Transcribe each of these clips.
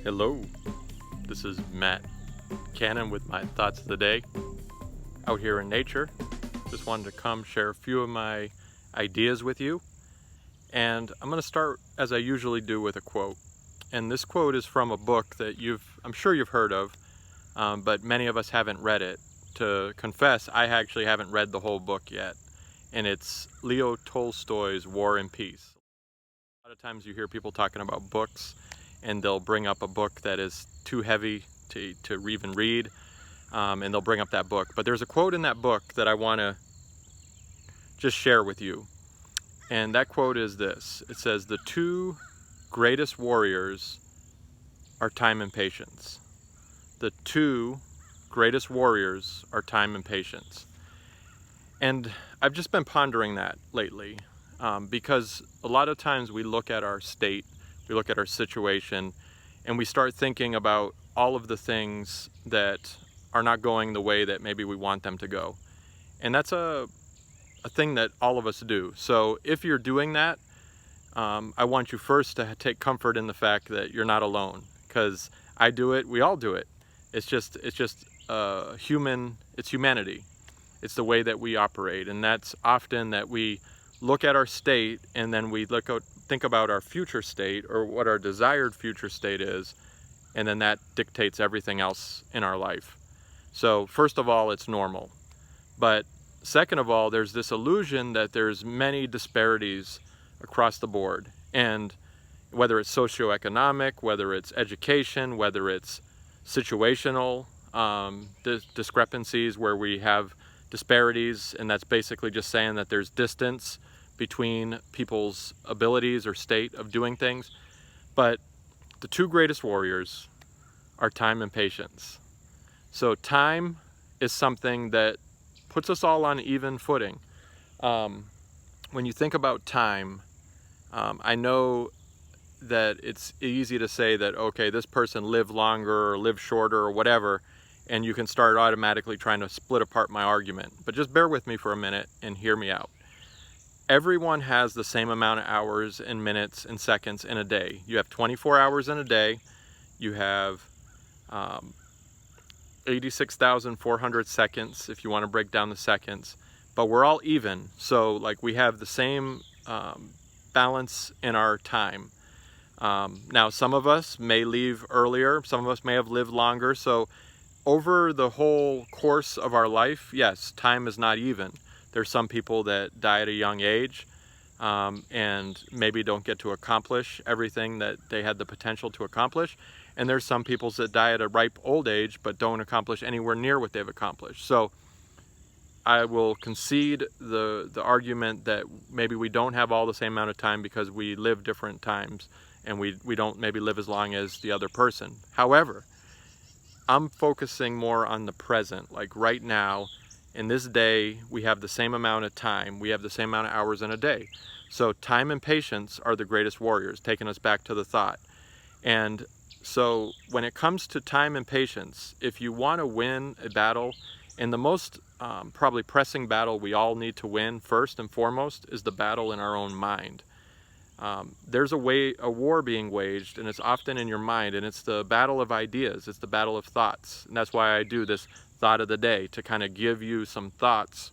Hello, this is Matt Cannon with my thoughts of the day out here in nature. Just wanted to come share a few of my ideas with you. And I'm going to start, as I usually do, with a quote. And this quote is from a book that I'm sure you've heard of, but many of us haven't read it. To confess, I actually haven't read the whole book yet. And it's Leo Tolstoy's War and Peace. A lot of times you hear people talking about books, and they'll bring up a book that is too heavy to even read, and they'll bring up that book. But there's a quote in that book that I want to just share with you. And that quote is this. It says, "The two greatest warriors are time and patience." The two greatest warriors are time and patience. And I've just been pondering that lately, because a lot of times we look at our state, we look at our situation, and we start thinking about all of the things that are not going the way that maybe we want them to go. And that's a thing that all of us do. So if you're doing that, I want you first to take comfort in the fact that you're not alone, because I do it, we all do it. It's just humanity. It's the way that we operate, and that's often that we look at our state and then we think about our future state, or what our desired future state is, and then that dictates everything else in our life. So first of all, it's normal. But second of all, there's this illusion that there's many disparities across the board. And whether it's socioeconomic, whether it's education, whether it's situational discrepancies where we have disparities, and that's basically just saying that there's distance between people's abilities or state of doing things. But the two greatest warriors are time and patience. So time is something that puts us all on even footing. When you think about time, I know that it's easy to say that, okay, this person lived longer or lived shorter or whatever, and you can start automatically trying to split apart my argument. But just bear with me for a minute and hear me out. Everyone has the same amount of hours and minutes and seconds in a day. You have 24 hours in a day. You have 86,400 seconds if you want to break down the seconds. But we're all even. So like we have the same balance in our time. Now some of us may leave earlier. Some of us may have lived longer. So over the whole course of our life, yes, time is not even. There's some people that die at a young age and maybe don't get to accomplish everything that they had the potential to accomplish. And there's some people that die at a ripe old age but don't accomplish anywhere near what they've accomplished. So I will concede the argument that maybe we don't have all the same amount of time because we live different times and we don't maybe live as long as the other person. However, I'm focusing more on the present, like right now. In this day, we have the same amount of time. We have the same amount of hours in a day. So time and patience are the greatest warriors, taking us back to the thought. And so when it comes to time and patience, if you want to win a battle, and the most probably pressing battle we all need to win first and foremost is the battle in our own mind. There's a war being waged, and it's often in your mind, and it's the battle of ideas. It's the battle of thoughts. And that's why I do this thought of the day, to kind of give you some thoughts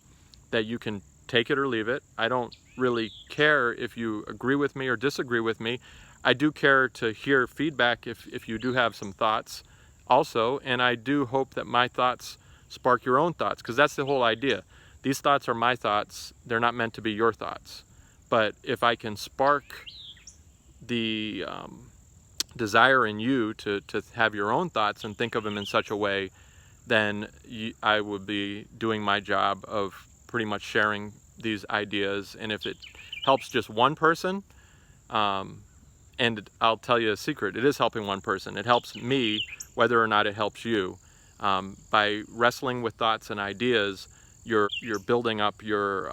that you can take it or leave it. I don't really care if you agree with me or disagree with me. I do care to hear feedback if you do have some thoughts also, and I do hope that my thoughts spark your own thoughts, because that's the whole idea. These thoughts are my thoughts. They're not meant to be your thoughts. But if I can spark the desire in you to have your own thoughts and think of them in such a way, then I would be doing my job of pretty much sharing these ideas. And if it helps just one person, and I'll tell you a secret, it is helping one person. It helps me whether or not it helps you. By wrestling with thoughts and ideas, you're building up your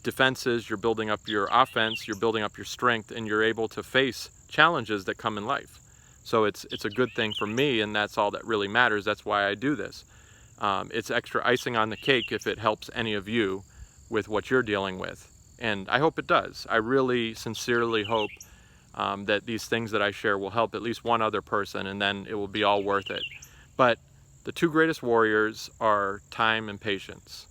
defenses, you're building up your offense, you're building up your strength, and you're able to face challenges that come in life. So it's a good thing for me, and that's all that really matters. That's why I do this. It's extra icing on the cake if it helps any of you with what you're dealing with. And I hope it does. I really sincerely hope that these things that I share will help at least one other person, and then it will be all worth it. But the two greatest warriors are time and patience.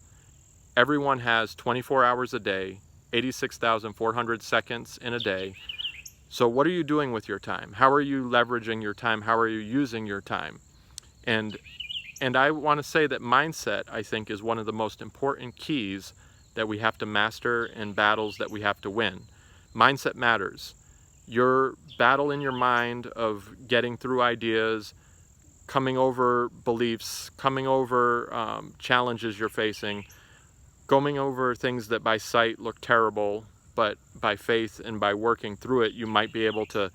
Everyone has 24 hours a day, 86,400 seconds in a day. So what are you doing with your time? How are you leveraging your time? How are you using your time? And I want to say that mindset, I think, is one of the most important keys that we have to master in battles that we have to win. Mindset matters. Your battle in your mind of getting through ideas, coming over beliefs, coming over challenges you're facing, going over things that by sight look terrible, but by faith and by working through it, you might be able to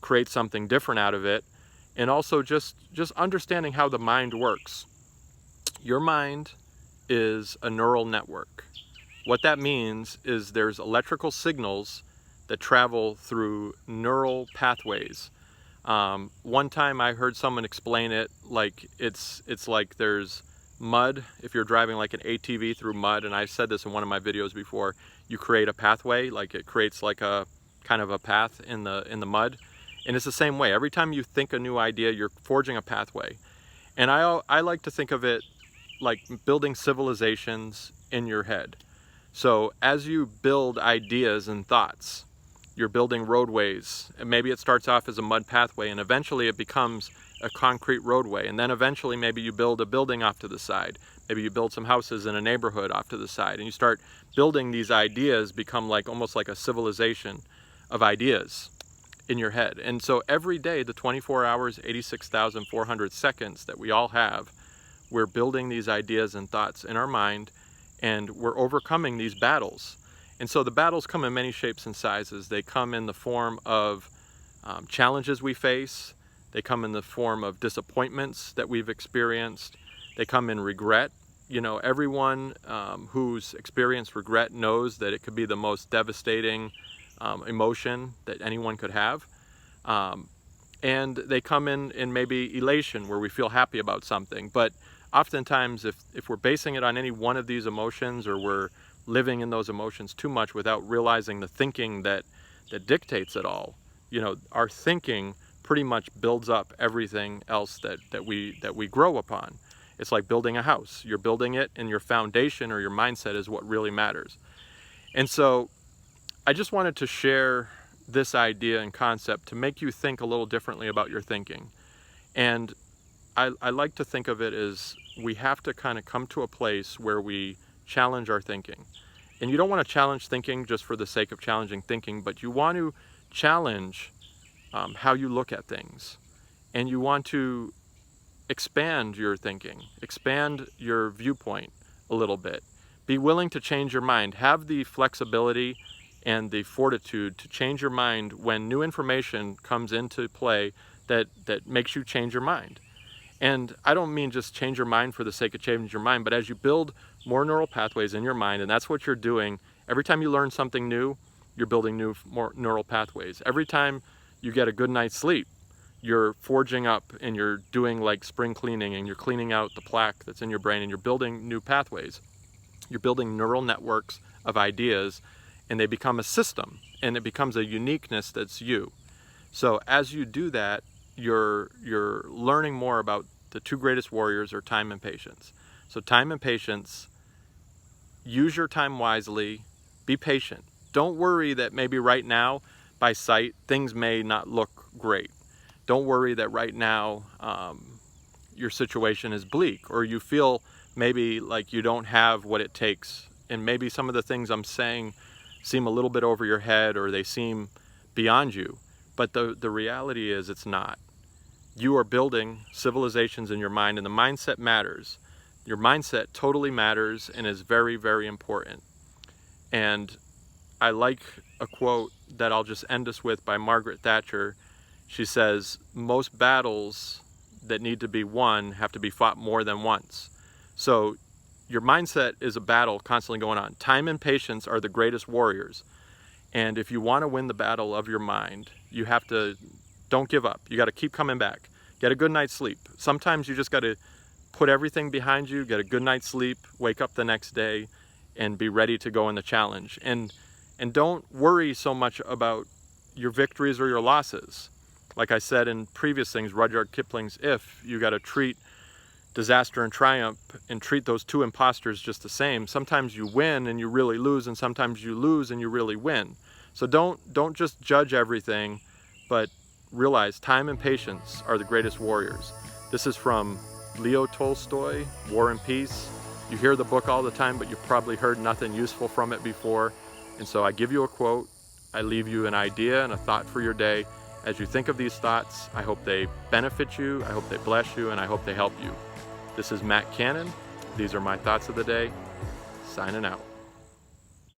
create something different out of it. And also just understanding how the mind works. Your mind is a neural network. What that means is there's electrical signals that travel through neural pathways. One time I heard someone explain it like it's like there's mud. If you're driving like an ATV through mud, and I've said this in one of my videos before, you create a pathway, like it creates like a kind of a path in the mud. And it's the same way. Every time you think a new idea, you're forging a pathway. And I like to think of it like building civilizations in your head. So as you build ideas and thoughts, you're building roadways, and maybe it starts off as a mud pathway, and eventually it becomes a concrete roadway, and then eventually maybe you build a building off to the side. Maybe you build some houses in a neighborhood off to the side, and you start building these ideas, become like almost like a civilization of ideas in your head. And so every day, the 24 hours, 86,400 seconds that we all have, we're building these ideas and thoughts in our mind, and we're overcoming these battles. And so the battles come in many shapes and sizes. They come in the form of challenges we face. They come in the form of disappointments that we've experienced. They come in regret. You know, everyone who's experienced regret knows that it could be the most devastating emotion that anyone could have. And they come in maybe elation, where we feel happy about something. But oftentimes, if we're basing it on any one of these emotions, or we're living in those emotions too much without realizing the thinking that dictates it all, you know, our thinking pretty much builds up everything else that we grow upon. It's like building a house. You're building it, and your foundation or your mindset is what really matters. And so I just wanted to share this idea and concept to make you think a little differently about your thinking. And I like to think of it as we have to kind of come to a place where we challenge our thinking. And you don't want to challenge thinking just for the sake of challenging thinking, but you want to challenge how you look at things. And you want to expand your thinking, expand your viewpoint a little bit. Be willing to change your mind. Have the flexibility and the fortitude to change your mind when new information comes into play that makes you change your mind. And I don't mean just change your mind for the sake of changing your mind, but as you build more neural pathways in your mind, and that's what you're doing, every time you learn something new, you're building more neural pathways. Every time you get a good night's sleep, you're forging up and you're doing like spring cleaning, and you're cleaning out the plaque that's in your brain, and you're building new pathways. You're building neural networks of ideas, and they become a system, and it becomes a uniqueness that's you. So as you do that, you're learning more about the two greatest warriors, are time and patience. So time and patience, use your time wisely, be patient. Don't worry that maybe right now, by sight, things may not look great. Don't worry that right now your situation is bleak, or you feel maybe like you don't have what it takes, and maybe some of the things I'm saying seem a little bit over your head, or they seem beyond you. But the reality is it's not. You are building civilizations in your mind, and the mindset matters. Your mindset totally matters and is very, very important. And I like a quote that I'll just end us with by Margaret Thatcher. She says, most battles that need to be won have to be fought more than once. So your mindset is a battle constantly going on. Time and patience are the greatest warriors. And if you want to win the battle of your mind, you have to, don't give up. You got to keep coming back. Get a good night's sleep. Sometimes you just got to put everything behind you, get a good night's sleep, wake up the next day, and be ready to go in the challenge. And don't worry so much about your victories or your losses. Like I said in previous things, Rudyard Kipling's If, you got to treat disaster and triumph and treat those two imposters just the same. Sometimes you win and you really lose, and sometimes you lose and you really win. So don't just judge everything, but realize time and patience are the greatest warriors. This is from Leo Tolstoy, War and Peace. You hear the book all the time, but you've probably heard nothing useful from it before. And so I give you a quote, I leave you an idea and a thought for your day. As you think of these thoughts, I hope they benefit you, I hope they bless you, and I hope they help you. This is Matt Cannon. These are my thoughts of the day. Signing out.